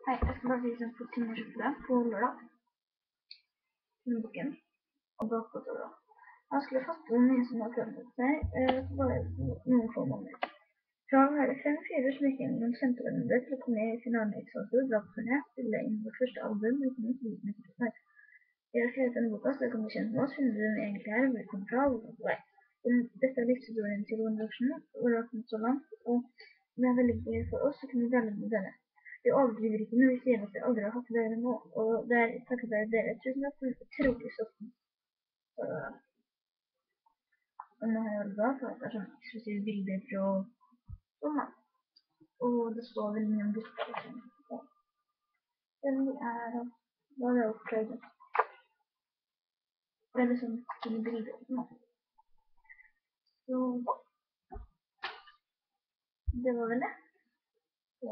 Hei, jeg skal bare vise en fort ting jeg kjøpte på lørdag. Denne boken. Og bakgått over. Jeg skulle fått på mye som har prøvd seg, bare noen få måneder. Så har jeg 5 fyrer som gikk inn og sendte hverandre til å komme i finalen i X-Factor, drapsturné, spille inn vårt første album uten en liten episode. Jeg har skrevet denne boka, så dere kan bli kjent med oss, finne den egentlig her, hvor vi kommer fra, og hvor vi er på vei. Dette er livshistorien til One Direction, og det har kommet så langt, og det er veldig gøy for oss å kunne dele med dere. Vi overdriver ikke når vi sier at vi aldri har hatt dere nå, og det er takket være dere. Tusen takk for utrolig støtten. Og nå har jeg veldig glad for at det er sånn eksklusive bilder fra sånn da. Og det står veldig mye om gutter. Den er hva det er opplevd. Det er liksom fine bilder nå. Så det var vel det. Så